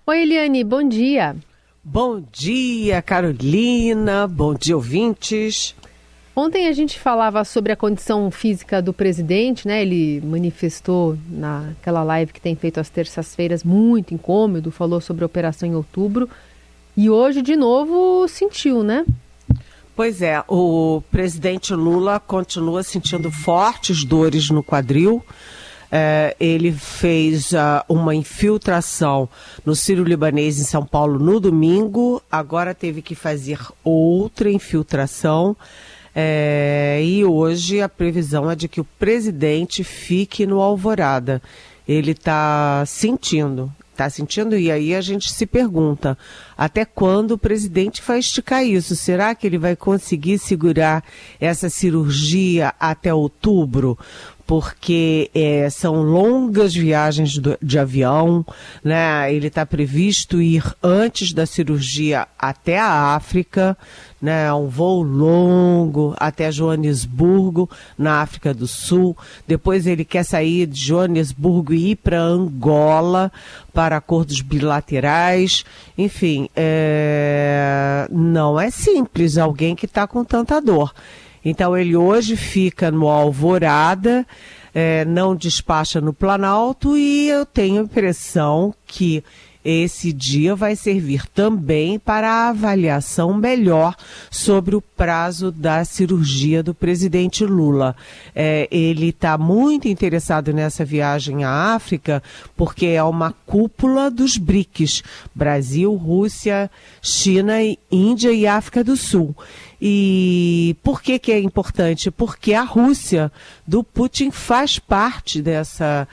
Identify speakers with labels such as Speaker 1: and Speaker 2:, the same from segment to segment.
Speaker 1: Oi, Eliane, bom dia.
Speaker 2: Bom dia, Carolina. Bom dia, ouvintes.
Speaker 1: Ontem a gente falava sobre a condição física do presidente, né? Ele manifestou naquela live que tem feito às terças-feiras muito incômodo, falou sobre a operação em outubro e hoje de novo sentiu, né?
Speaker 2: Pois é, o presidente Lula continua sentindo fortes dores no quadril. Ele fez uma infiltração no Sírio-Libanês em São Paulo no domingo, agora teve que fazer outra infiltração. E hoje a previsão é de que o presidente fique no Alvorada. Ele está sentindo, e aí a gente se pergunta, até quando o presidente vai esticar isso? Será que ele vai conseguir segurar essa cirurgia até outubro? Porque são longas viagens de avião, né? Ele está previsto ir antes da cirurgia até a África, né? Um voo longo até Joanesburgo, na África do Sul. Depois ele quer sair de Joanesburgo e ir para Angola para acordos bilaterais. Enfim, não é simples alguém que está com tanta dor. Então ele hoje fica no Alvorada, não despacha no Planalto e eu tenho a impressão que esse dia vai servir também para a avaliação melhor sobre o prazo da cirurgia do presidente Lula. Ele está muito interessado nessa viagem à África porque é uma cúpula dos BRICS, Brasil, Rússia, China, Índia e África do Sul. E por que é importante? Porque a Rússia do Putin faz parte dessa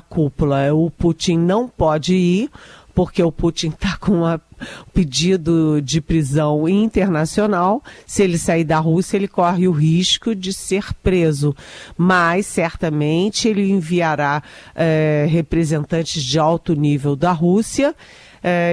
Speaker 2: cúpula. O Putin não pode ir, porque o Putin está com um pedido de prisão internacional. Se ele sair da Rússia, ele corre o risco de ser preso. Mas, certamente, ele enviará representantes de alto nível da Rússia,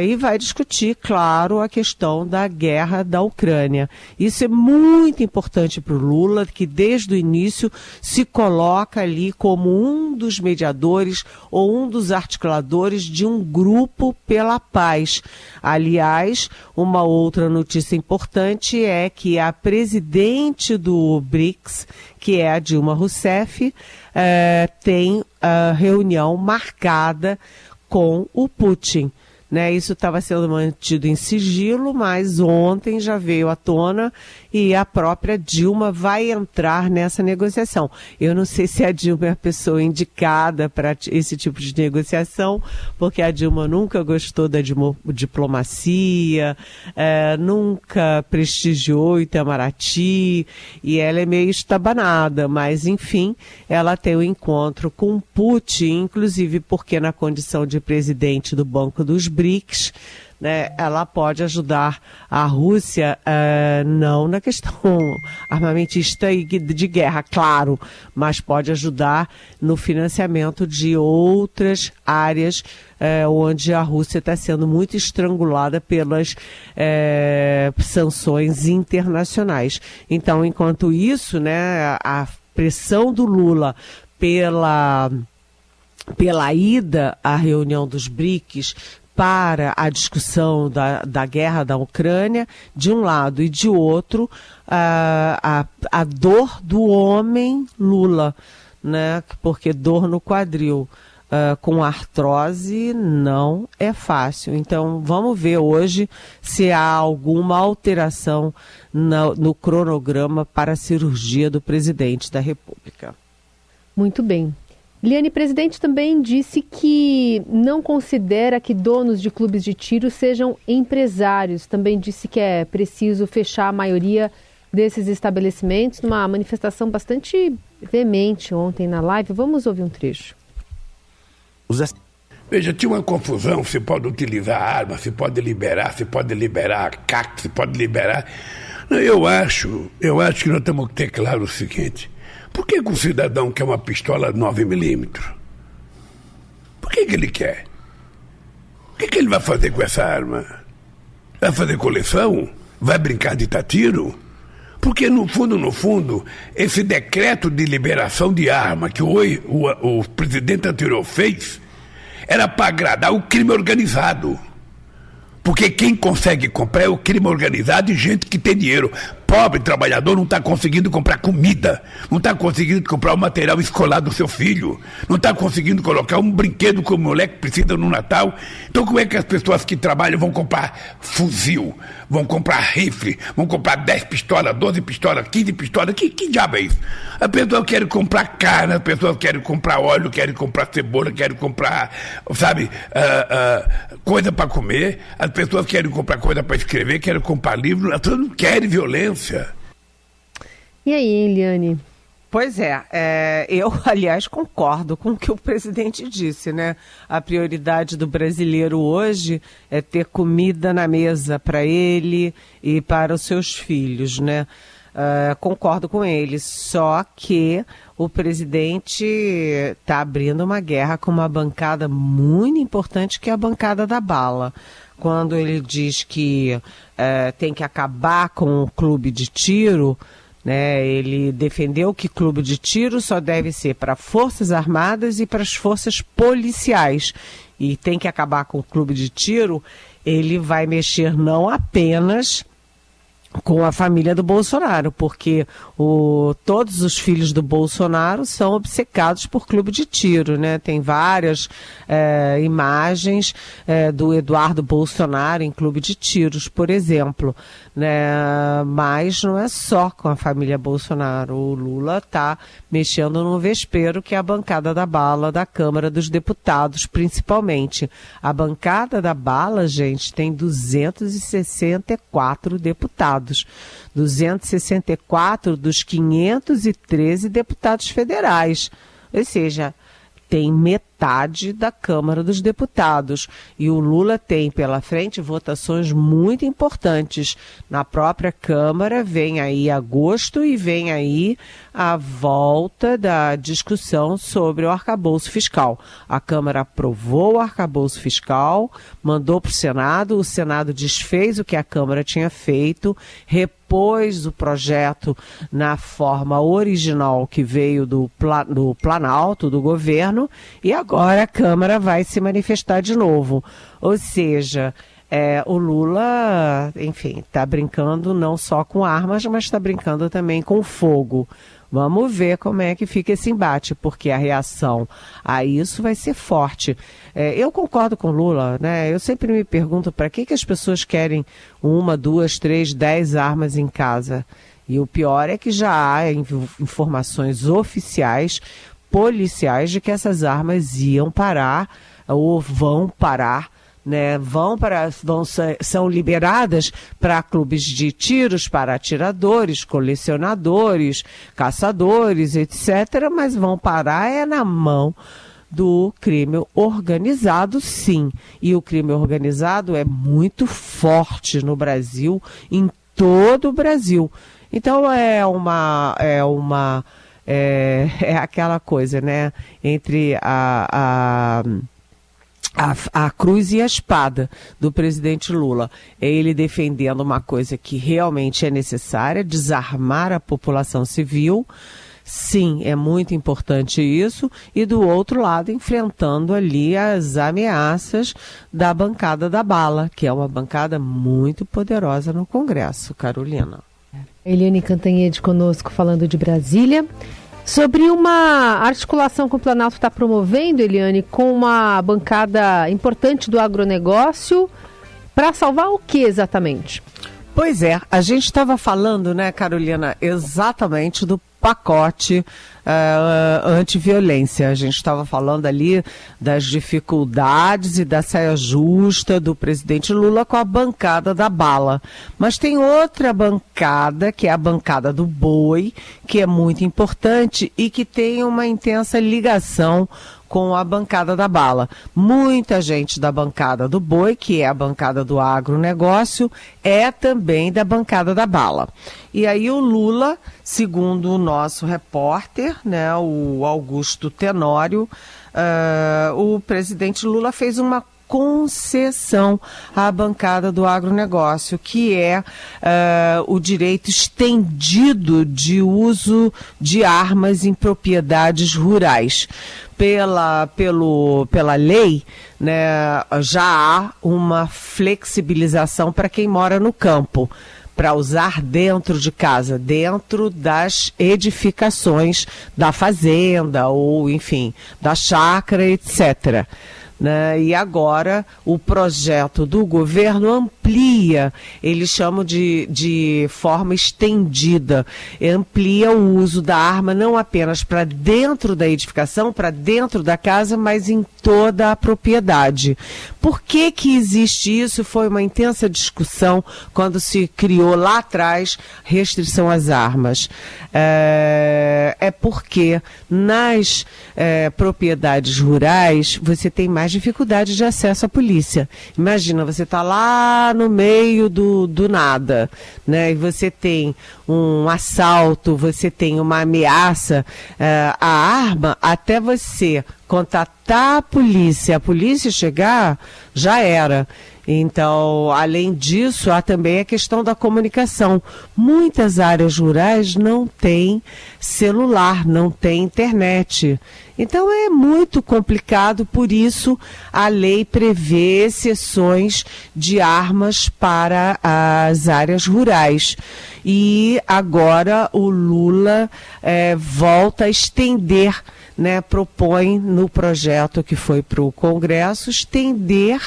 Speaker 2: e vai discutir, claro, a questão da guerra da Ucrânia. Isso é muito importante para o Lula, que desde o início se coloca ali como um dos mediadores ou um dos articuladores de um grupo pela paz. Aliás, uma outra notícia importante é que a presidente do BRICS, que é a Dilma Rousseff, tem a reunião marcada com o Putin. Isso estava sendo mantido em sigilo, mas ontem já veio à tona e a própria Dilma vai entrar nessa negociação. Eu não sei se a Dilma é a pessoa indicada para esse tipo de negociação, porque a Dilma nunca gostou da diplomacia, nunca prestigiou o Itamaraty, e ela é meio estabanada, mas enfim, ela tem um encontro com Putin, inclusive porque na condição de presidente do Banco dos BRICS, né, ela pode ajudar a Rússia, não na questão armamentista e de guerra, claro, mas pode ajudar no financiamento de outras áreas onde a Rússia está sendo muito estrangulada pelas sanções internacionais. Então, enquanto isso, né, a pressão do Lula pela ida à reunião dos BRICS para a discussão da guerra da Ucrânia, de um lado, e de outro, a dor do homem Lula, né? Porque dor no quadril com artrose não é fácil. Então, vamos ver hoje se há alguma alteração no cronograma para a cirurgia do presidente da República.
Speaker 1: Muito bem. Eliane, presidente também disse que não considera que donos de clubes de tiro sejam empresários. Também disse que é preciso fechar a maioria desses estabelecimentos, numa manifestação bastante veemente ontem na live. Vamos ouvir um trecho.
Speaker 3: Veja, tinha uma confusão, se pode utilizar arma, se pode liberar CAC, se pode liberar... Eu acho que nós temos que ter claro o seguinte: por que o cidadão quer uma pistola 9mm? Por que ele quer? O que ele vai fazer com essa arma? Vai fazer coleção? Vai brincar de tiro? Porque no fundo, esse decreto de liberação de arma que o presidente anterior fez era para agradar o crime organizado. Porque quem consegue comprar é o crime organizado e gente que tem dinheiro. Pobre trabalhador não está conseguindo comprar comida, não está conseguindo comprar o material escolar do seu filho, não está conseguindo colocar um brinquedo que o moleque precisa no Natal. Então como é que as pessoas que trabalham vão comprar fuzil, vão comprar rifle, vão comprar 10 pistolas, 12 pistolas, 15 pistolas? Que diabo é isso? As pessoas querem comprar carne, as pessoas querem comprar óleo, querem comprar cebola, querem comprar, sabe, coisa para comer. As pessoas querem comprar coisa para escrever, querem comprar livro, as pessoas não querem violência.
Speaker 1: E aí, Eliane?
Speaker 2: Pois é, eu, aliás, concordo com o que o presidente disse, né? A prioridade do brasileiro hoje é ter comida na mesa para ele e para os seus filhos, né? Concordo com ele, só que o presidente está abrindo uma guerra com uma bancada muito importante, que é a bancada da bala. Quando ele diz que tem que acabar com o clube de tiro, né, ele defendeu que clube de tiro só deve ser para Forças Armadas e para as forças policiais. E tem que acabar com o clube de tiro, ele vai mexer não apenas com a família do Bolsonaro, porque todos os filhos do Bolsonaro são obcecados por clube de tiro, né? Tem várias imagens do Eduardo Bolsonaro em clube de tiros, por exemplo, né? Mas não é só com a família Bolsonaro. O Lula está mexendo no vespeiro, que é a bancada da bala da Câmara dos Deputados, principalmente. A bancada da bala, gente, tem 264 deputados. 264 dos 513 deputados federais. Ou seja, tem metade da Câmara dos Deputados. E o Lula tem pela frente votações muito importantes. Na própria Câmara vem aí agosto e vem aí a volta da discussão sobre o arcabouço fiscal. A Câmara aprovou o arcabouço fiscal, mandou para o Senado desfez o que a Câmara tinha feito, repôs o projeto na forma original que veio do Planalto, do governo, e agora a Câmara vai se manifestar de novo. Ou seja, o Lula, enfim, está brincando não só com armas, mas está brincando também com fogo. Vamos ver como é que fica esse embate, porque a reação a isso vai ser forte. Eu concordo com o Lula, né? Eu sempre me pergunto para que as pessoas querem 1, 2, 3, 10 armas em casa. E o pior é que já há informações oficiais, policiais, de que essas armas iam parar ou vão parar, né? São liberadas para clubes de tiros, para atiradores, colecionadores, caçadores, etc., mas vão parar na mão do crime organizado, sim. E o crime organizado é muito forte no Brasil, em todo o Brasil. Então é aquela coisa, né, entre a cruz e a espada do presidente Lula. É ele defendendo uma coisa que realmente é necessária, desarmar a população civil. Sim, é muito importante isso. E do outro lado, enfrentando ali as ameaças da bancada da bala, que é uma bancada muito poderosa no Congresso, Carolina.
Speaker 1: Eliane Cantanhede conosco, falando de Brasília. Sobre uma articulação que o Planalto está promovendo, Eliane, com uma bancada importante do agronegócio, para salvar o que exatamente?
Speaker 2: Pois é, a gente estava falando, né, Carolina, exatamente do pacote antiviolência. A gente estava falando ali das dificuldades e da saia justa do presidente Lula com a bancada da bala. Mas tem outra bancada, que é a bancada do boi, que é muito importante e que tem uma intensa ligação com a bancada da bala. Muita gente da bancada do boi, que é a bancada do agronegócio, é também da bancada da bala. E aí o Lula, segundo o nosso repórter, né, o Augusto Tenório, o presidente Lula fez uma concessão à bancada do agronegócio, que é o direito estendido de uso de armas em propriedades rurais. Pela lei, né, já há uma flexibilização para quem mora no campo, para usar dentro de casa, dentro das edificações da fazenda ou, enfim, da chácara, etc. Né? E agora o projeto do governo amplia, eles chamam de forma estendida, amplia o uso da arma não apenas para dentro da edificação, para dentro da casa, mas em toda a propriedade. Por que que existe isso? Foi uma intensa discussão quando se criou lá atrás restrição às armas. É porque nas propriedades rurais você tem mais dificuldade de acesso à polícia. Imagina, você está lá no meio do nada, né? E você tem um assalto, você tem uma ameaça, a arma, até você contatar a polícia chegar, já era. Então, além disso, há também a questão da comunicação. Muitas áreas rurais não têm celular, não têm internet. Então, é muito complicado, por isso a lei prevê exceções de armas para as áreas rurais. E agora o Lula volta a estender, né, propõe no projeto que foi para o Congresso, estender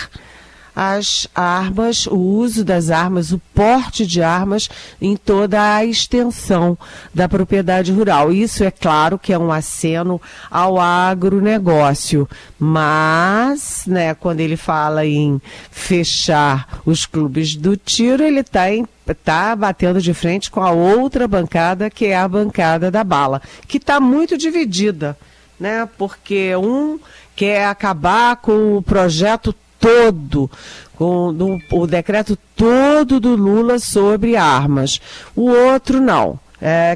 Speaker 2: as armas, o uso das armas, o porte de armas em toda a extensão da propriedade rural. Isso é claro que é um aceno ao agronegócio, mas, né, quando ele fala em fechar os clubes do tiro, ele está batendo de frente com a outra bancada, que é a bancada da bala, que está muito dividida, né, porque um quer acabar com o projeto todo, com o decreto todo do Lula sobre armas. O outro não.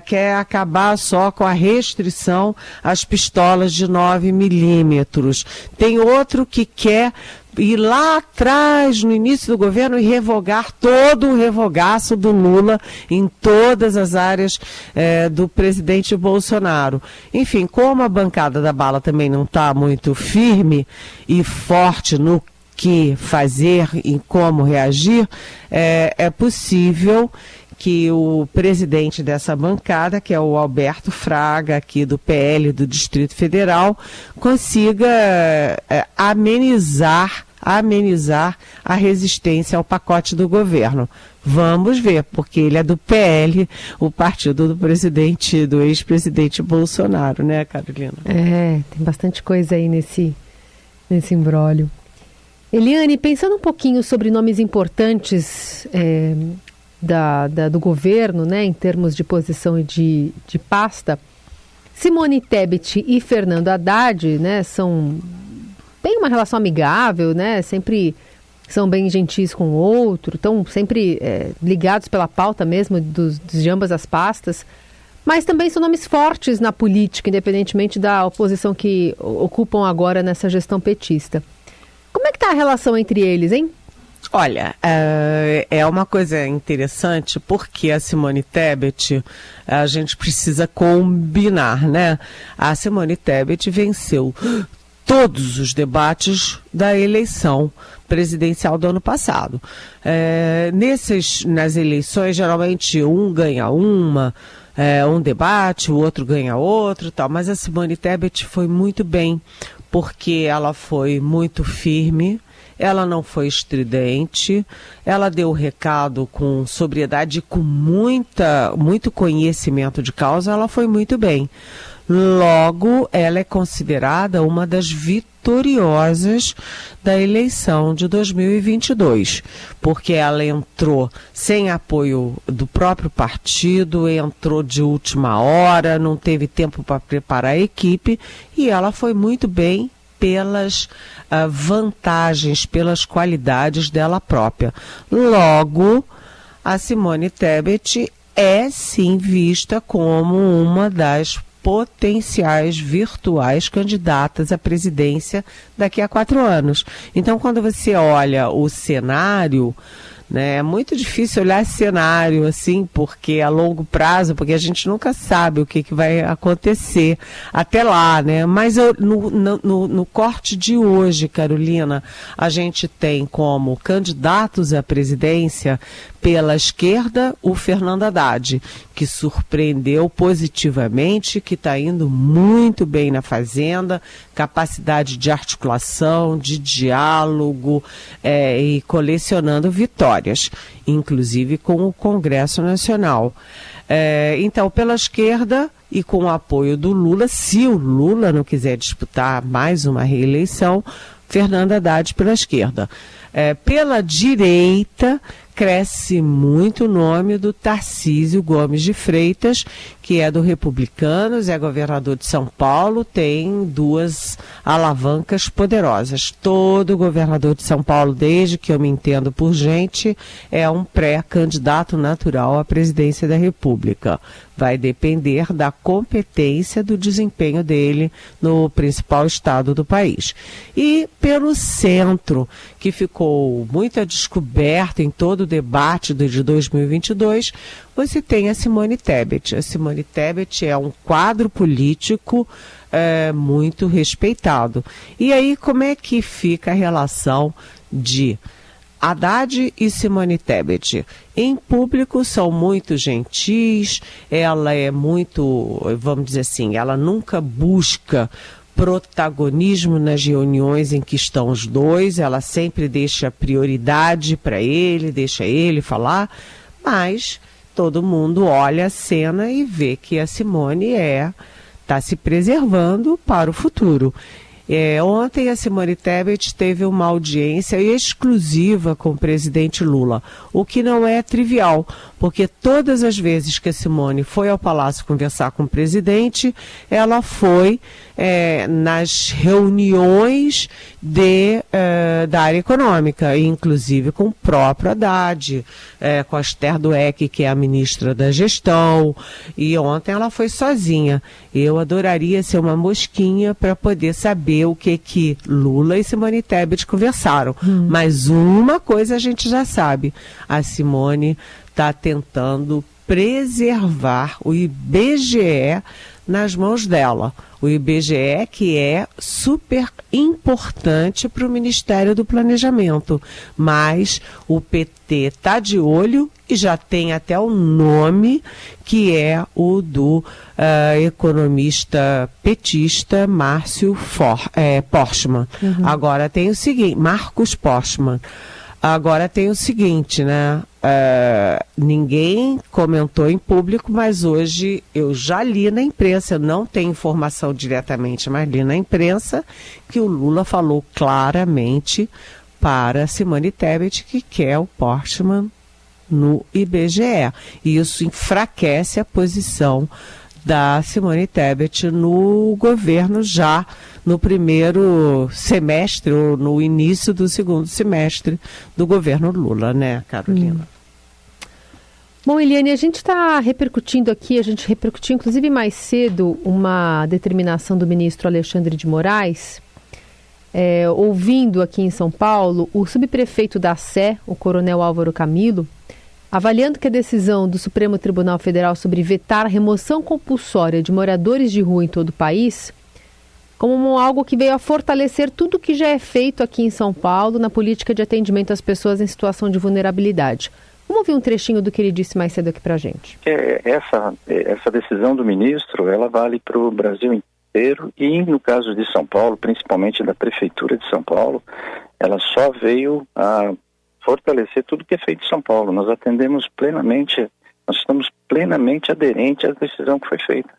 Speaker 2: Quer acabar só com a restrição às pistolas de 9 milímetros. Tem outro que quer ir lá atrás, no início do governo, e revogar todo o revogaço do Lula em todas as áreas do presidente Bolsonaro. Enfim, como a bancada da bala também não está muito firme e forte no que fazer e como reagir, é possível que o presidente dessa bancada, que é o Alberto Fraga, aqui do PL do Distrito Federal, consiga amenizar a resistência ao pacote do governo. Vamos ver, porque ele é do PL, o partido do ex-presidente Bolsonaro, né, Carolina?
Speaker 1: Tem bastante coisa aí nesse imbróglio. Eliane, pensando um pouquinho sobre nomes importantes do governo, né, em termos de posição e de pasta, Simone Tebet e Fernando Haddad, né, têm uma relação amigável, né, sempre são bem gentis com o outro, estão sempre ligados pela pauta mesmo de ambas as pastas, mas também são nomes fortes na política, independentemente da oposição que ocupam agora nessa gestão petista. Como é que está a relação entre eles, hein?
Speaker 2: Olha, é uma coisa interessante, porque a Simone Tebet, a gente precisa combinar, né? A Simone Tebet venceu todos os debates da eleição presidencial do ano passado. Nas eleições, geralmente um ganha um debate, o outro ganha outro, tal. Mas a Simone Tebet foi muito bem, porque ela foi muito firme, ela não foi estridente, ela deu o recado com sobriedade e com muito conhecimento de causa, ela foi muito bem. Logo, ela é considerada uma das vitoriosas da eleição de 2022, porque ela entrou sem apoio do próprio partido, entrou de última hora, não teve tempo para preparar a equipe, e ela foi muito bem pelas vantagens, pelas qualidades dela própria. Logo, a Simone Tebet é sim vista como uma das potenciais virtuais candidatas à presidência daqui a 4 anos. Então, quando você olha o cenário, né, é muito difícil olhar esse cenário assim, porque a longo prazo, porque a gente nunca sabe o que vai acontecer até lá, né? Mas no corte de hoje, Carolina, a gente tem como candidatos à presidência pela esquerda o Fernando Haddad, que surpreendeu positivamente, que está indo muito bem na Fazenda, capacidade de articulação, de diálogo e colecionando vitórias, inclusive com o Congresso Nacional. Então, pela esquerda e com o apoio do Lula, se o Lula não quiser disputar mais uma reeleição, Fernando Haddad pela esquerda. Pela direita, cresce muito o nome do Tarcísio Gomes de Freitas, que é do Republicanos, é governador de São Paulo, tem 2 alavancas poderosas. Todo governador de São Paulo, desde que eu me entendo por gente, é um pré-candidato natural à presidência da República. Vai depender da competência, do desempenho dele no principal estado do país. E pelo centro, que ficou muito a descoberto em todo o debate de 2022, você tem a Simone Tebet. A Simone Tebet é um quadro político muito respeitado. E aí, como é que fica a relação de Haddad e Simone Tebet? Em público são muito gentis, ela é muito, vamos dizer assim, ela nunca busca protagonismo nas reuniões em que estão os dois, ela sempre deixa prioridade para ele, deixa ele falar, mas todo mundo olha a cena e vê que a Simone está se preservando para o futuro. Ontem a Simone Tebet teve uma audiência exclusiva com o presidente Lula, o que não é trivial, porque todas as vezes que a Simone foi ao Palácio conversar com o presidente, ela foi nas reuniões da área econômica, inclusive com o próprio Haddad, com a Esther Dweck, que é a ministra da Gestão, e ontem ela foi sozinha. Eu adoraria ser uma mosquinha para poder saber o que Lula e Simone Tebet conversaram. Mas uma coisa a gente já sabe, a Simone está tentando preservar o IBGE nas mãos dela. O IBGE que é super importante para o Ministério do Planejamento, mas o PT está de olho e já tem até o nome, que é o do economista petista Márcio Portman. Agora tem o seguinte, Marcos Portman. Agora tem o seguinte, né? Ninguém comentou em público, mas hoje eu já li na imprensa, eu não tenho informação diretamente, mas li na imprensa que o Lula falou claramente para Simone Tebet que quer o Portman no IBGE. E isso enfraquece a posição da Simone Tebet no governo já no primeiro semestre ou no início do segundo semestre do governo Lula, né, Carolina?
Speaker 1: Bom, Eliane, a gente está repercutindo aqui, a gente repercutiu inclusive mais cedo uma determinação do ministro Alexandre de Moraes, ouvindo aqui em São Paulo o subprefeito da Sé, o coronel Álvaro Camilo, avaliando que a decisão do Supremo Tribunal Federal sobre vetar a remoção compulsória de moradores de rua em todo o país como algo que veio a fortalecer tudo que já é feito aqui em São Paulo na política de atendimento às pessoas em situação de vulnerabilidade. Vamos ouvir um trechinho do que ele disse mais cedo aqui para a gente.
Speaker 4: Essa decisão do ministro, ela vale para o Brasil inteiro e, no caso de São Paulo, principalmente da Prefeitura de São Paulo, ela só veio a fortalecer tudo que é feito em São Paulo. Nós atendemos plenamente, nós estamos plenamente aderentes à decisão que foi feita.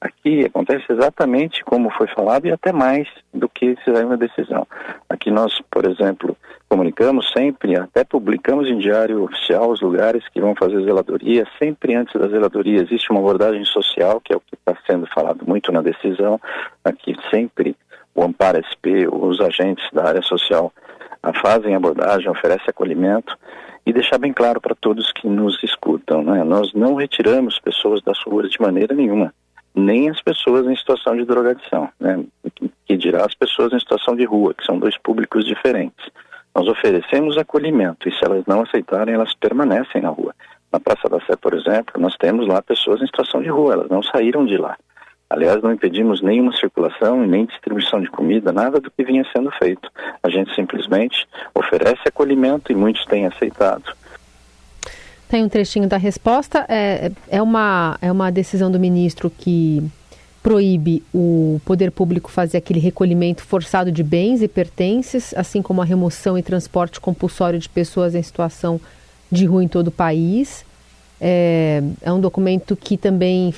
Speaker 4: Aqui acontece exatamente como foi falado e até mais do que se saiu na decisão. Aqui nós, por exemplo, comunicamos sempre, até publicamos em diário oficial os lugares que vão fazer zeladoria. Sempre antes da zeladoria existe uma abordagem social, que é o que está sendo falado muito na decisão. Aqui sempre o Amparo SP, os agentes da área social fazem abordagem, oferecem acolhimento e deixar bem claro para todos que nos escutam, né? Nós não retiramos pessoas das ruas de maneira nenhuma. nem as pessoas em situação de drogadição, né? Que dirá as pessoas em situação de rua, que são dois públicos diferentes. Nós oferecemos acolhimento e se elas não aceitarem, elas permanecem na rua. Na Praça da Sé, por exemplo, nós temos lá pessoas em situação de rua, elas não saíram de lá. Aliás, não impedimos nenhuma circulação e nem distribuição de comida, nada do que vinha sendo feito. A gente simplesmente oferece acolhimento e muitos têm aceitado.
Speaker 1: Tem um trechinho da resposta. É uma decisão do ministro que proíbe o poder público fazer aquele recolhimento forçado de bens e pertences, assim como a remoção e transporte compulsório de pessoas em situação de rua em todo o país. É um documento que também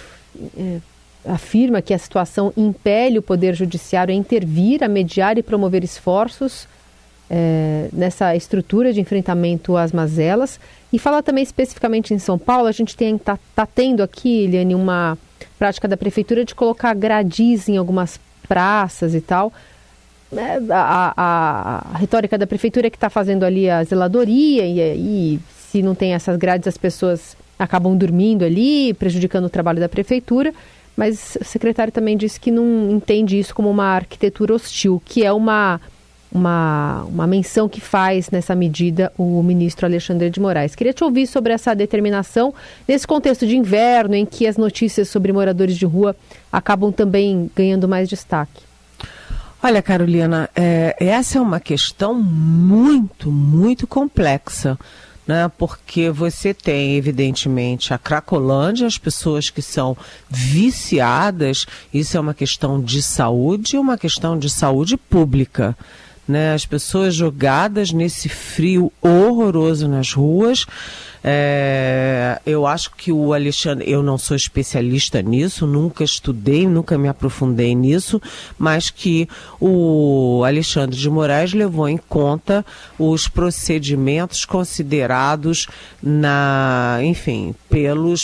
Speaker 1: afirma que a situação impele o Poder Judiciário a intervir, a mediar e promover esforços nessa estrutura de enfrentamento às mazelas. E fala também especificamente em São Paulo, a gente tá tendo aqui, Eliane, uma prática da Prefeitura de colocar gradis em algumas praças e tal. A retórica da Prefeitura é que está fazendo ali a zeladoria e se não tem essas grades as pessoas acabam dormindo ali, prejudicando o trabalho da Prefeitura. Mas o secretário também disse que não entende isso como uma arquitetura hostil, que é uma menção que faz nessa medida o ministro Alexandre de Moraes. Queria te ouvir sobre essa determinação nesse contexto de inverno em que as notícias sobre moradores de rua acabam também ganhando mais destaque.
Speaker 2: Olha, Carolina, essa é uma questão muito, muito complexa, né? Porque você tem, evidentemente, a Cracolândia, as pessoas que são viciadas, isso é uma questão de saúde e uma questão de saúde pública, né? As pessoas jogadas nesse frio horroroso nas ruas. Eu acho que o Alexandre, eu não sou especialista nisso, nunca estudei, nunca me aprofundei nisso, mas que o Alexandre de Moraes levou em conta os procedimentos considerados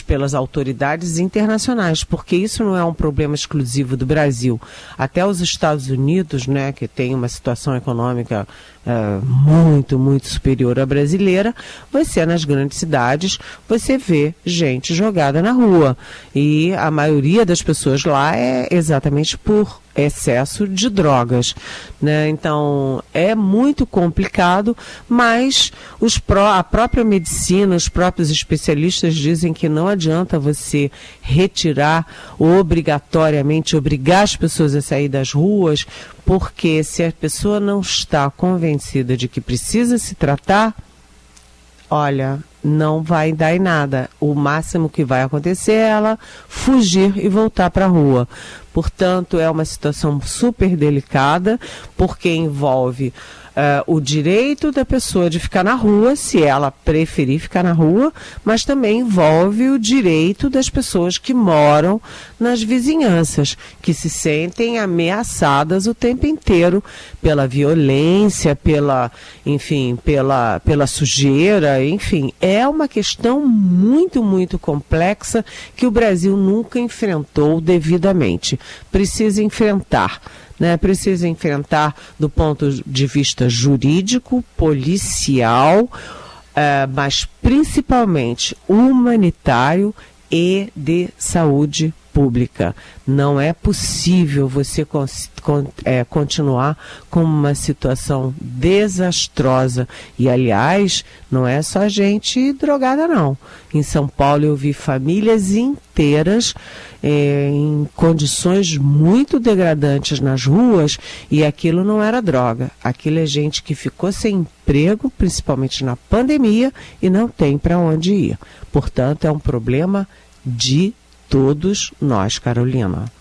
Speaker 2: pelas autoridades internacionais, porque isso não é um problema exclusivo do Brasil. Até os Estados Unidos, né, que tem uma situação econômica muito, muito superior à brasileira, você nas grandes cidades, você vê gente jogada na rua. E a maioria das pessoas lá é exatamente por excesso de drogas, né? Então é muito complicado, mas a própria medicina, os próprios especialistas dizem que não adianta você obrigar as pessoas a sair das ruas, porque se a pessoa não está convencida de que precisa se tratar, olha, não vai dar em nada. O máximo que vai acontecer é ela fugir e voltar para a rua. Portanto, é uma situação super delicada, porque envolve o direito da pessoa de ficar na rua, se ela preferir ficar na rua, mas também envolve o direito das pessoas que moram nas vizinhanças, que se sentem ameaçadas o tempo inteiro pela violência, pela sujeira, enfim. É uma questão muito, muito complexa que o Brasil nunca enfrentou devidamente. Precisa enfrentar. Precisa enfrentar do ponto de vista jurídico, policial, mas principalmente humanitário e de saúde pública. Não é possível você continuar com uma situação desastrosa. E, aliás, não é só gente drogada, não. Em São Paulo eu vi famílias inteiras em condições muito degradantes nas ruas, e aquilo não era droga. Aquilo é gente que ficou sem emprego, principalmente na pandemia, e não tem para onde ir. Portanto, é um problema de todos nós, Carolina.